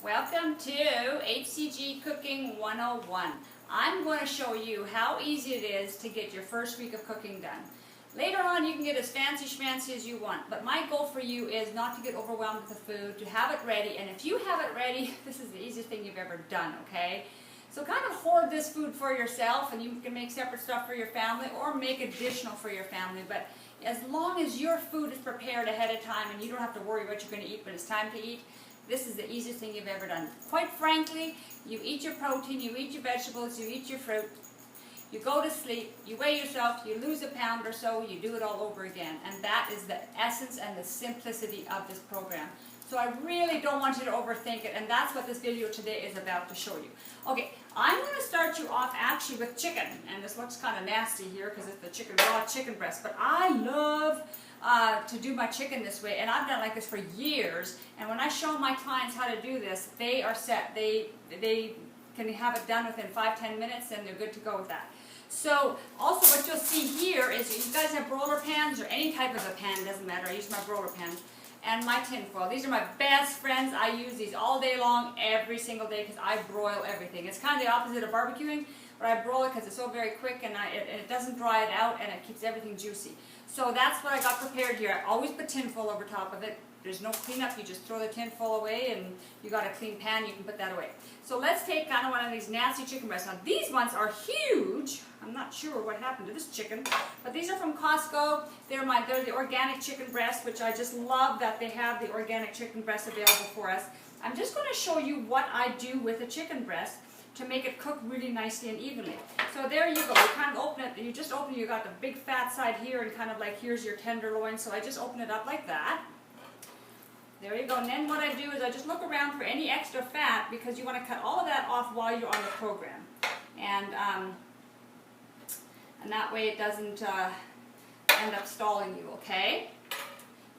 Welcome to HCG Cooking 101. I'm going to show you how easy it is to get your first week of cooking done. Later on you can get as fancy schmancy as you want, but my goal for you is not to get overwhelmed with the food, to have it ready, and if you have it ready, this is the easiest thing you've ever done, okay? So kind of hoard this food for yourself, and you can make separate stuff for your family or make additional for your family, but as long as your food is prepared ahead of time and you don't have to worry what you're going to eat when it's time to eat, this is the easiest thing you've ever done. Quite frankly, you eat your protein, you eat your vegetables, you eat your fruit, you go to sleep, you weigh yourself, you lose a pound or so, you do it all over again. And that is the essence and the simplicity of this program. So I really don't want you to overthink it, and that's what this video today is about to show you. Okay, I'm going to start you off actually with chicken, and this looks kind of nasty here because it's the raw chicken breast, but I love to do my chicken this way, and I've done it like this for years, and when I show my clients how to do this, they are set. They can have it done within 5-10 minutes and they're good to go with that. So also what you'll see here is you guys have broiler pans or any type of a pan, doesn't matter, I use my broiler pans, and my tin foil. These are my best friends. I use these all day long, every single day, because I broil everything. It's kind of the opposite of barbecuing, but I broil it because it's so very quick and it doesn't dry it out and it keeps everything juicy. So that's what I got prepared here. I always put tin foil over top of it. There's no cleanup, you just throw the tin foil away and you got a clean pan, you can put that away. So let's take kind of one of these nasty chicken breasts. Now these ones are huge. I'm not sure what happened to this chicken, but these are from Costco. They're the organic chicken breast, which I just love that they have the organic chicken breast available for us. I'm just going to show you what I do with a chicken breast to make it cook really nicely and evenly. So there you go. You kind of open it, you just open it, you got the big fat side here and kind of like here's your tenderloin. So I just open it up like that. There you go. And then what I do is I just look around for any extra fat because you want to cut all of that off while you're on the program. And that way it doesn't end up stalling you, okay?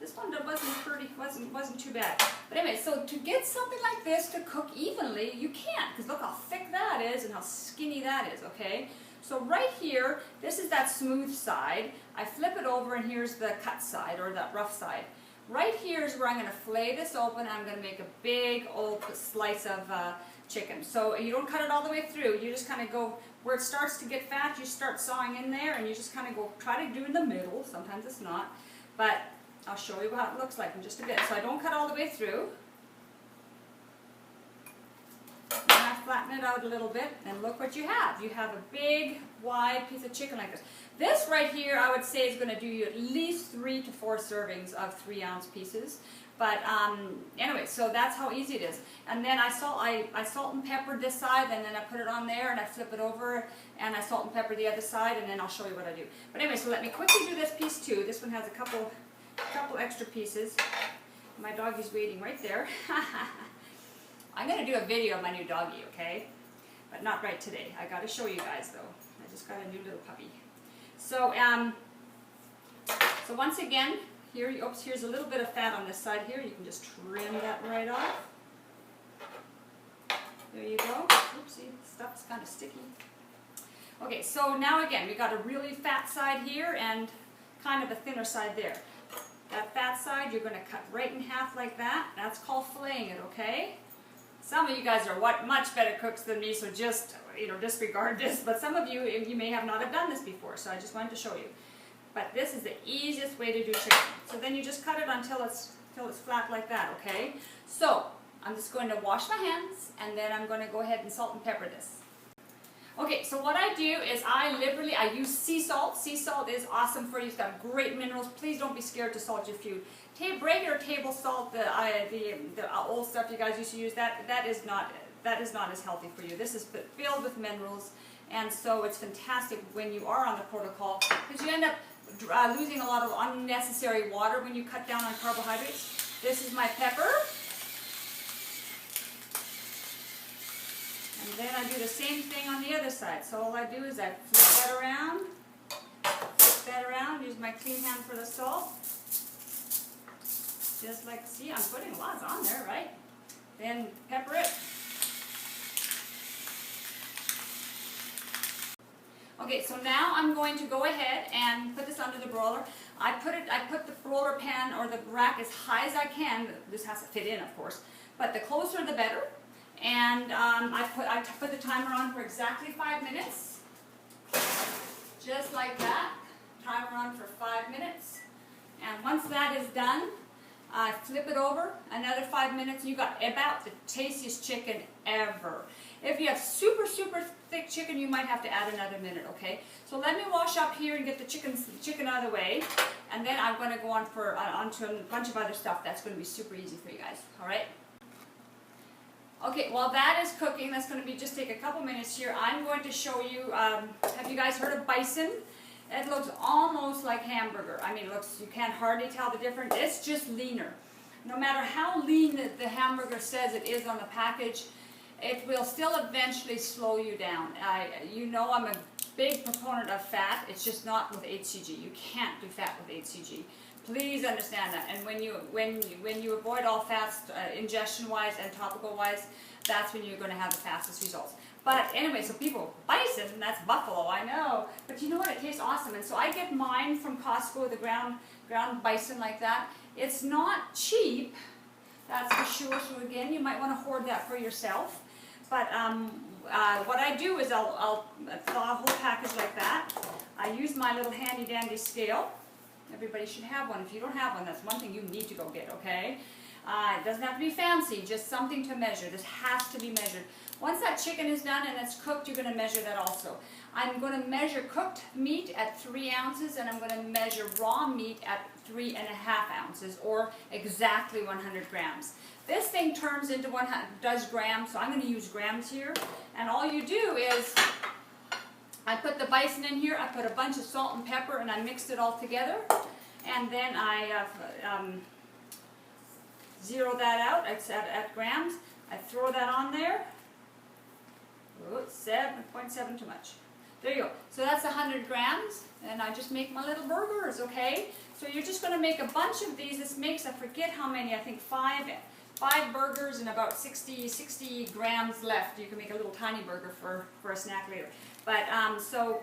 This one wasn't too bad. But anyway, so to get something like this to cook evenly, you can't, because look how thick that is and how skinny that is, okay? So right here, this is that smooth side. I flip it over and here's the cut side, or that rough side. Right here is where I'm going to fillet this open and I'm going to make a big old slice of chicken. So you don't cut it all the way through, you just kind of go where it starts to get fat, you start sawing in there and you just kind of go, try to do in the middle, sometimes it's not, but I'll show you what it looks like in just a bit. So I don't cut all the way through. And I flatten it out a little bit, and look what you have. You have a big, wide piece of chicken like this. This right here, I would say, is going to do you at least 3 to 4 servings of 3-ounce pieces. But anyway, so that's how easy it is. And then I salt and pepper this side, and then I put it on there, and I flip it over, and I salt and pepper the other side, and then I'll show you what I do. But anyway, so let me quickly do this piece too. This one has a couple extra pieces. My doggy's waiting right there. I'm going to do a video of my new doggy, okay? But not right today. I got to show you guys though. I just got a new little puppy. So, so once again, here's a little bit of fat on this side here. You can just trim that right off. There you go. Oopsie, stuff's kind of sticky. Okay, so now again, we got a really fat side here and kind of a thinner side there. That fat side, you're going to cut right in half like that. That's called filleting it, okay? Some of you guys are much better cooks than me, so just disregard this. But some of you may have not have done this before, so I just wanted to show you. But this is the easiest way to do chicken. So then you just cut it until it's flat like that, okay? So I'm just going to wash my hands, and then I'm going to go ahead and salt and pepper this. Okay, so what I do is I use sea salt. Sea salt is awesome for you. It's got great minerals. Please don't be scared to salt your food. Regular table salt, the old stuff you guys used to use, that is not as healthy for you. This is filled with minerals, and so it's fantastic when you are on the protocol because you end up losing a lot of unnecessary water when you cut down on carbohydrates. This is my pepper. And then I do the same thing on the other side. So all I do is I flip that around, use my clean hand for the salt. Just like, see, I'm putting lots on there, right? Then pepper it. Okay, so now I'm going to go ahead and put this under the broiler. I put the roller pan or the rack as high as I can. This has to fit in, of course, but the closer the better. And I put the timer on for exactly 5 minutes, just like that. Timer on for 5 minutes. And once that is done, I flip it over, another 5 minutes, you got about the tastiest chicken ever. If you have super, super thick chicken, you might have to add another minute, okay? So let me wash up here and get the chicken out of the way, and then I'm going to go on onto a bunch of other stuff that's going to be super easy for you guys, all right? Okay, while that is cooking, that's going to be just take a couple minutes here. I'm going to show you, have you guys heard of Bison? It looks almost like hamburger. I mean, you can't hardly tell the difference. It's just leaner. No matter how lean the hamburger says it is on the package, it will still eventually slow you down. You know I'm a big proponent of fat. It's just not with HCG. You can't do fat with HCG. Please understand that. And when you avoid all fats, ingestion-wise and topical-wise, that's when you're going to have the fastest results. But anyway, so people, Bison, that's buffalo, I know. But you know what? It tastes awesome. And so I get mine from Costco, the ground bison like that. It's not cheap, that's for sure. So again, you might want to hoard that for yourself. But what I do is I'll thaw a whole package like that. I use my little handy dandy scale. Everybody should have one. If you don't have one, that's one thing you need to go get, okay? It doesn't have to be fancy, just something to measure. This has to be measured. Once that chicken is done and it's cooked, you're going to measure that also. I'm going to measure cooked meat at 3 ounces, and I'm going to measure raw meat at 3.5 ounces, or exactly 100 grams. This thing turns into does grams, so I'm going to use grams here. And all you do is, I put the bison in here, I put a bunch of salt and pepper, and I mixed it all together. And then I zero that out at grams. I throw that on there. Oh, 7.7 too much. There you go. So that's 100 grams, and I just make my little burgers, okay? So you're just going to make a bunch of these. This makes, I forget how many, I think 5 burgers and about 60 grams left. You can make a little tiny burger for a snack later. But so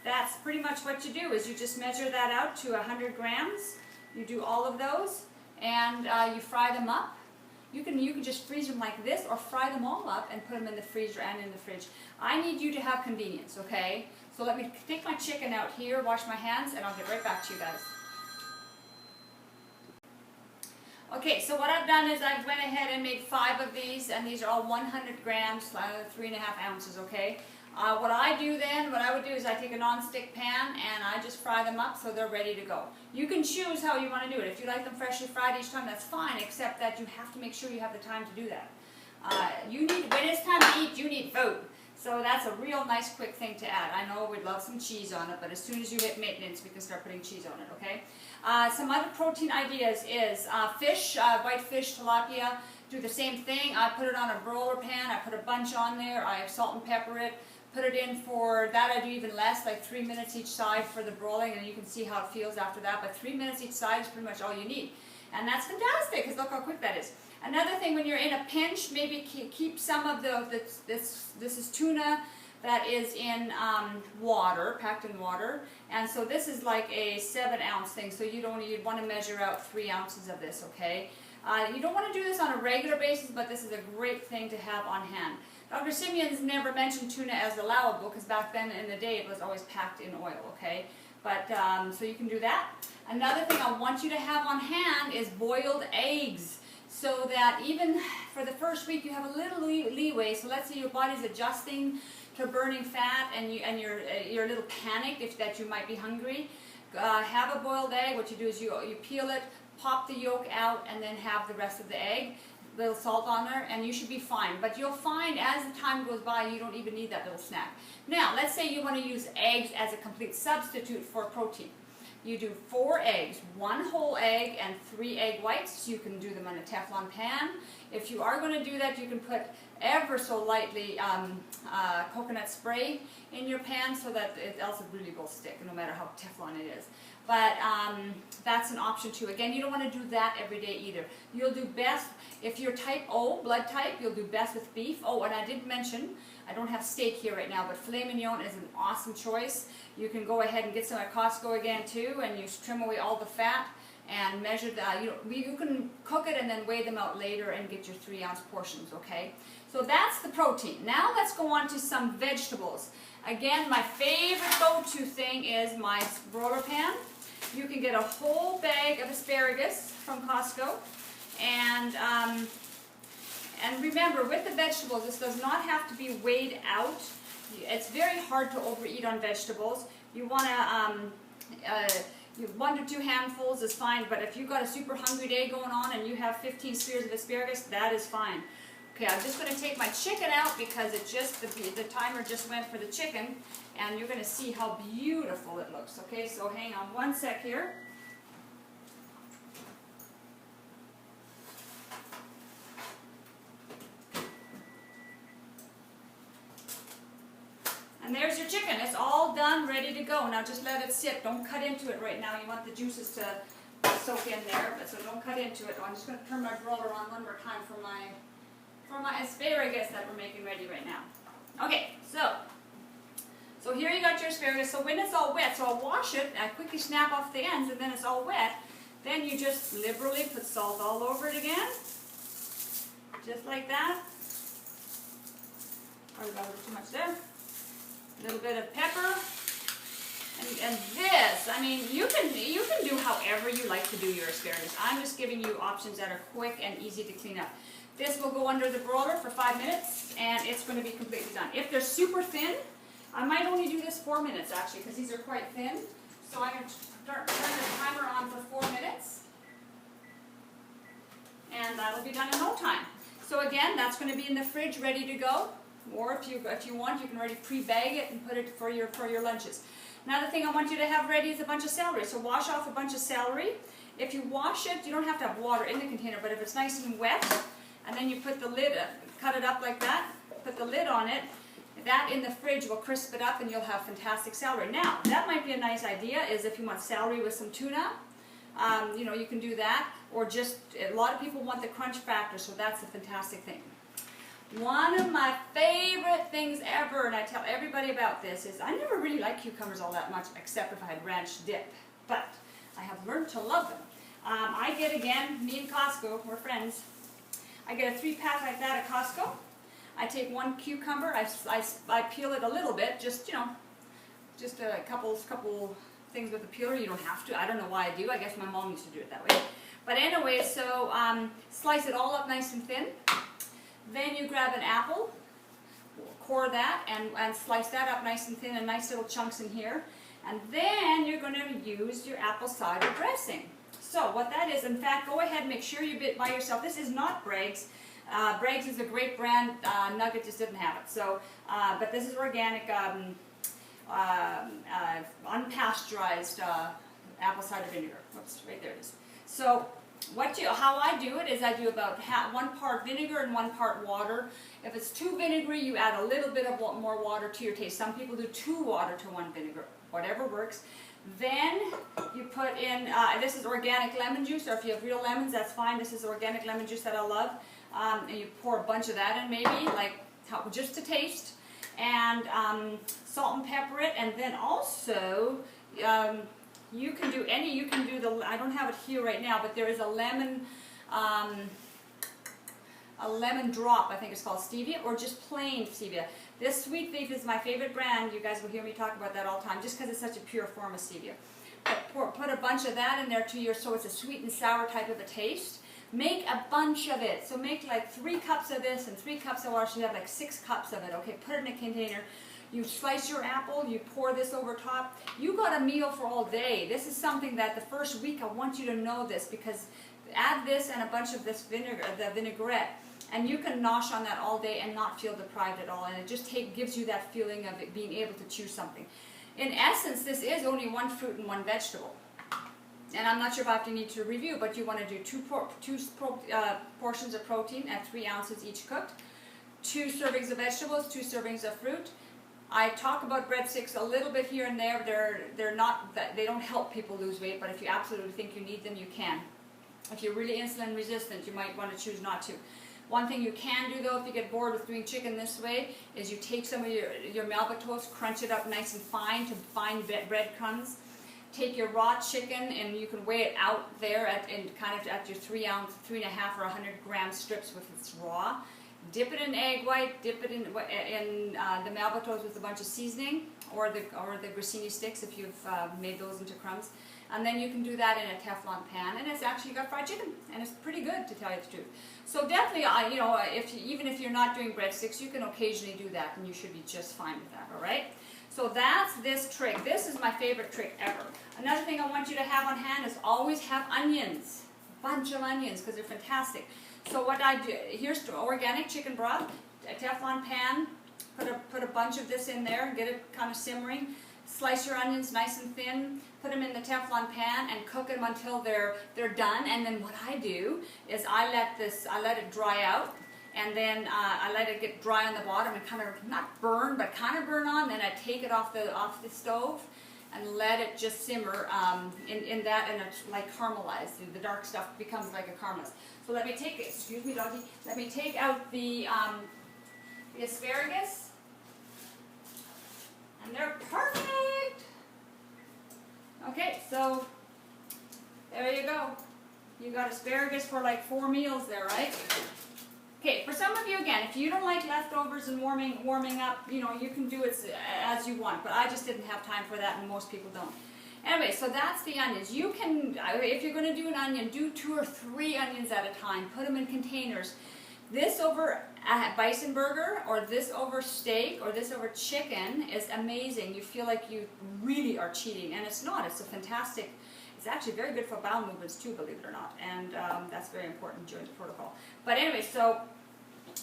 that's pretty much what you do, is you just measure that out to 100 grams. You do all of those, and you fry them up. You can just freeze them like this, or fry them all up and put them in the freezer and in the fridge. I need you to have convenience, okay? So let me take my chicken out here, wash my hands, and I'll get right back to you guys. Okay, so what I've done is I went ahead and made 5 of these, and these are all 100 grams, 3.5 ounces, okay? What I would do is I take a non-stick pan and I just fry them up so they're ready to go. You can choose how you want to do it. If you like them freshly fried each time, that's fine, except that you have to make sure you have the time to do that. When it's time to eat, you need food. So that's a real nice quick thing to add. I know we'd love some cheese on it, but as soon as you hit maintenance, we can start putting cheese on it, okay? Some other protein ideas is fish, white fish, tilapia. Do the same thing. I put it on a broiler pan. I put a bunch on there. I salt and pepper it. Put it in for that. I do even less, like 3 minutes each side for the broiling, and you can see how it feels after that. But 3 minutes each side is pretty much all you need, and that's fantastic because look how quick that is. Another thing, when you're in a pinch, maybe keep some of this is tuna that is in water, packed in water, and so this is like a 7-ounce thing. So you'd want to measure out 3 ounces of this, okay? You don't want to do this on a regular basis, but this is a great thing to have on hand. Dr. Simeon's never mentioned tuna as allowable because back then in the day it was always packed in oil, okay? But so you can do that. Another thing I want you to have on hand is boiled eggs, so that even for the first week you have a little leeway. So let's say your body's adjusting to burning fat and you're a little panicked that you might be hungry. Have a boiled egg. What you do is you peel it, pop the yolk out, and then have the rest of the egg. Little salt on there, and you should be fine. But you'll find as the time goes by, you don't even need that little snack. Now, let's say you want to use eggs as a complete substitute for protein. You do 4 eggs, 1 whole egg and 3 egg whites. You can do them on a Teflon pan. If you are going to do that, you can put ever so lightly coconut spray in your pan so that it also really will stick, no matter how Teflon it is. But that's an option too. Again, you don't want to do that every day either. You'll do best If you're type O, blood type, you'll do best with beef. Oh, and I did mention, I don't have steak here right now, but filet mignon is an awesome choice. You can go ahead and get some at Costco again too, and you trim away all the fat and measure that. You can cook it and then weigh them out later and get your 3-ounce portions, okay? So that's the protein. Now let's go on to some vegetables. Again, my favorite go-to thing is my broiler pan. You can get a whole bag of asparagus from Costco, and remember, with the vegetables, this does not have to be weighed out. It's very hard to overeat on vegetables. You want to, 1 to 2 handfuls is fine, but if you've got a super hungry day going on and you have 15 spears of asparagus, that is fine. Okay, I'm just going to take my chicken out because the timer just went for the chicken, and you're going to see how beautiful it looks. Okay, so hang on one sec here. And there's your chicken. It's all done, ready to go. Now just let it sit. Don't cut into it right now. You want the juices to soak in there, but so don't cut into it. I'm just going to turn my broiler on one more time for my asparagus that we're making ready right now. Okay, so here you got your asparagus. So when it's all wet, so I'll wash it, I quickly snap off the ends, and then it's all wet. Then you just liberally put salt all over it again, just like that. Probably got a little too much there. A little bit of pepper. And this, I mean, you can do however you like to do your asparagus. I'm just giving you options that are quick and easy to clean up. This will go under the broiler for 5 minutes, and it's going to be completely done. If they're super thin, I might only do this 4 minutes actually, because these are quite thin. So I'm going to turn the timer on for 4 minutes, and that'll be done in no time. So again, that's going to be in the fridge ready to go. Or if you want, you can already pre-bag it and put it for your lunches. Another thing I want you to have ready is a bunch of celery. So wash off a bunch of celery. If you wash it, you don't have to have water in the container, but if it's nice and wet, and then you put the lid, cut it up like that, put the lid on it, that in the fridge will crisp it up and you'll have fantastic celery. Now, that might be a nice idea, is if you want celery with some tuna, you can do that, or just, a lot of people want the crunch factor, so that's a fantastic thing. One of my favorite things ever, and I tell everybody about this, is I never really liked cucumbers all that much, except if I had ranch dip, but I have learned to love them. I get, again, me and Costco, we're friends, I get a 3-pack like that at Costco. I take 1 cucumber, I peel it a little bit, just a couple things with the peeler. You don't have to. I don't know why I do. I guess my mom used to do it that way. But anyway, so slice it all up nice and thin. Then you grab an apple, core that, and slice that up nice and thin in nice little chunks in here. And then you're going to use your apple cider dressing. So what that is, in fact, go ahead and make sure you buy yourself. This is not Bragg's. Bragg's is a great brand. Nugget just didn't have it. So, but this is organic, unpasteurized apple cider vinegar. Whoops, right there it is. So how I do it is I do about 1 part vinegar and 1 part water. If it's too vinegary, you add a little bit of more water to your taste. Some people do 2 water to 1 vinegar. Whatever works. Then you put in, this is organic lemon juice, or if you have real lemons, that's fine. This is organic lemon juice that I love. And you pour a bunch of that in maybe, just to taste. And salt and pepper it. And then also, you can do I don't have it here right now, but there is a lemon drop, I think it's called, stevia, or just plain stevia. This Sweet Leaf is my favorite brand. You guys will hear me talk about that all the time, just because it's such a pure form of stevia. But put a bunch of that in there so it's a sweet and sour type of a taste. Make a bunch of it. So make like 3 cups of this and 3 cups of water, so you have like 6 cups of it. Okay, put it in a container. You slice your apple, you pour this over top. You got a meal for all day. This is something that the first week I want you to know this, because add this and a bunch of this vinegar, the vinaigrette, and you can nosh on that all day and not feel deprived at all. And it just gives you that feeling of it being able to chew something. In essence, this is only 1 fruit and 1 vegetable. And I'm not sure if I need to review, but you want to do 2 portions of protein at 3 ounces each cooked, 2 servings of vegetables, 2 servings of fruit. I talk about breadsticks a little bit here and there. They don't help people lose weight, but if you absolutely think you need them, you can. If you're really insulin resistant, you might want to choose not to. One thing you can do though, if you get bored with doing chicken this way, is you take some of your Melba toast, crunch it up nice and fine to fine breadcrumbs. Take your raw chicken and you can weigh it out there at your 3-ounce, 3.5 or 100-gram strips with its raw. Dip it in egg white, dip it in the Melba toast with a bunch of seasoning, or the grissini sticks if you've made those into crumbs. And then you can do that in a Teflon pan, and it's actually got fried chicken, and it's pretty good, to tell you the truth. So definitely, even if you're not doing breadsticks, you can occasionally do that, and you should be just fine with that, all right? So that's this trick. This is my favorite trick ever. Another thing I want you to have on hand is always have onions, a bunch of onions, because they're fantastic. So what I do, here's organic chicken broth, a Teflon pan, put a bunch of this in there, get it kind of simmering. Slice your onions nice and thin, put them in the Teflon pan and cook them until they're done. And then what I do is I let it dry out, and then I let it get dry on the bottom and kind of not burn, but kind of burn on. Then I take it off the stove and let it just simmer in that, and it's like caramelized. The dark stuff becomes like a caramelized. So let me take, excuse me, doggy. Let me take out the asparagus. And they're perfect. Okay, so there you go. You got asparagus for like 4 meals there, right? Okay, for some of you, again, if you don't like leftovers and warming up, you can do it as you want. But I just didn't have time for that, and most people don't. Anyway, so that's the onions. You can, if you're going to do an onion, do 2 or 3 onions at a time. Put them in containers. This over a bison burger, or this over steak, or this over chicken is amazing. You feel like you really are cheating, and it's not. It's a fantastic, it's actually very good for bowel movements too, believe it or not, and that's very important during the protocol. But anyway, so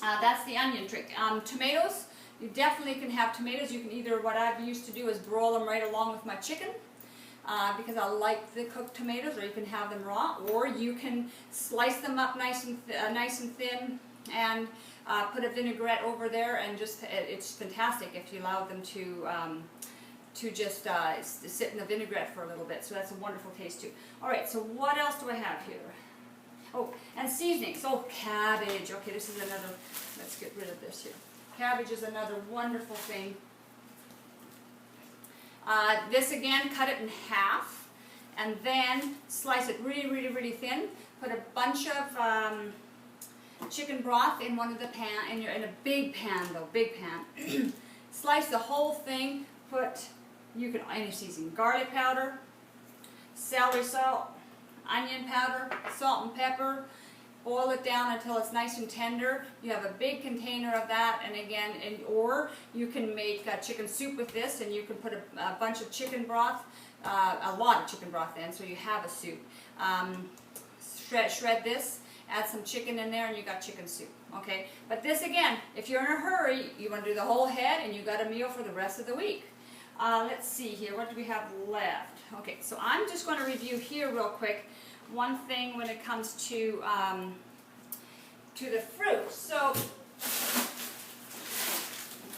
that's the onion trick. Tomatoes, you definitely can have tomatoes. You can either, what I've used to do is broil them right along with my chicken, because I like the cooked tomatoes, or you can have them raw, or you can slice them up nice and thin, and put a vinaigrette over there, and just it's fantastic if you allow them to just sit in the vinaigrette for a little bit. So that's a wonderful taste too. All right, so what else do I have here? Oh, and seasoning. So cabbage. Okay, this is another. Let's get rid of this here. Cabbage is another wonderful thing. This again, cut it in half, and then slice it really, really, really thin. Put a bunch of chicken broth in one of the pan, in a big pan though, big pan. Slice the whole thing. You can any seasoning, garlic powder, celery salt, onion powder, salt and pepper. Boil it down until it's nice and tender. You have a big container of that, and again, or you can make chicken soup with this, and you can put a bunch of chicken broth, a lot of chicken broth in, so you have a soup. Shred this. Add some chicken in there, and you got chicken soup, okay? But this, again, if you're in a hurry, you want to do the whole head, and you got a meal for the rest of the week. Let's see here, what do we have left? Okay, so I'm just going to review here real quick one thing when it comes to the fruit. So,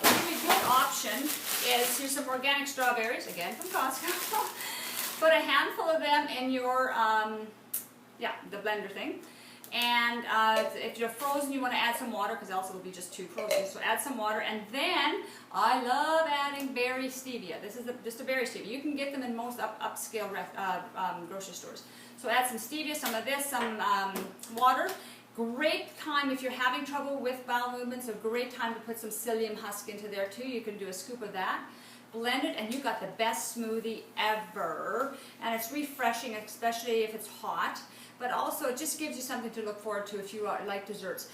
a really good option is, here's some organic strawberries, again from Costco. Put a handful of them in your, the blender thing. And if you're frozen, you want to add some water, because else it'll be just too frozen. So add some water, and then I love adding berry stevia. This is just a berry stevia. You can get them in most upscale grocery stores. So add some stevia, some of this, some water. Great time if you're having trouble with bowel movements. A great time to put some psyllium husk into there too. You can do a scoop of that. Blend it, and you got the best smoothie ever. And it's refreshing, especially if it's hot. But also, it just gives you something to look forward to if you like desserts.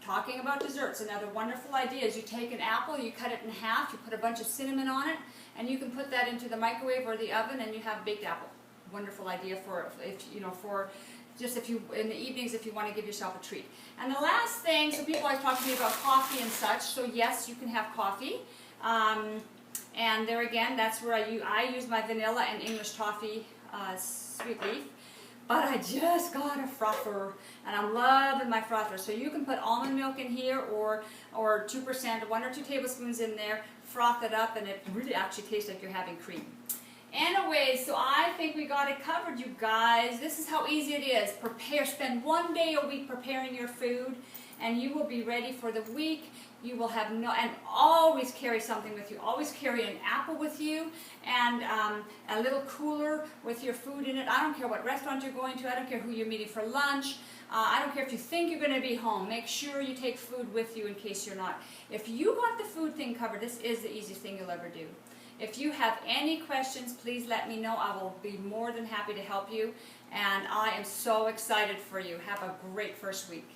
Talking about desserts, another wonderful idea is you take an apple, you cut it in half, you put a bunch of cinnamon on it, and you can put that into the microwave or the oven, and you have baked apple. Wonderful idea for if you in the evenings if you want to give yourself a treat. And the last thing, so people always talk to me about coffee and such. So yes, you can have coffee. And there again, that's where I use my vanilla and English toffee sweet leaf. But I just got a frother, and I'm loving my frother. So you can put almond milk in here, or 2%, 1 or 2 tablespoons in there, froth it up, and it really actually tastes like you're having cream. Anyways, so I think we got it covered, you guys. This is how easy it is. Spend 1 day a week preparing your food, and you will be ready for the week. You will have and always carry something with you. Always carry an apple with you, and a little cooler with your food in it. I don't care what restaurant you're going to. I don't care who you're meeting for lunch. I don't care if you think you're going to be home. Make sure you take food with you in case you're not. If you got the food thing covered, this is the easiest thing you'll ever do. If you have any questions, please let me know. I will be more than happy to help you. And I am so excited for you. Have a great first week.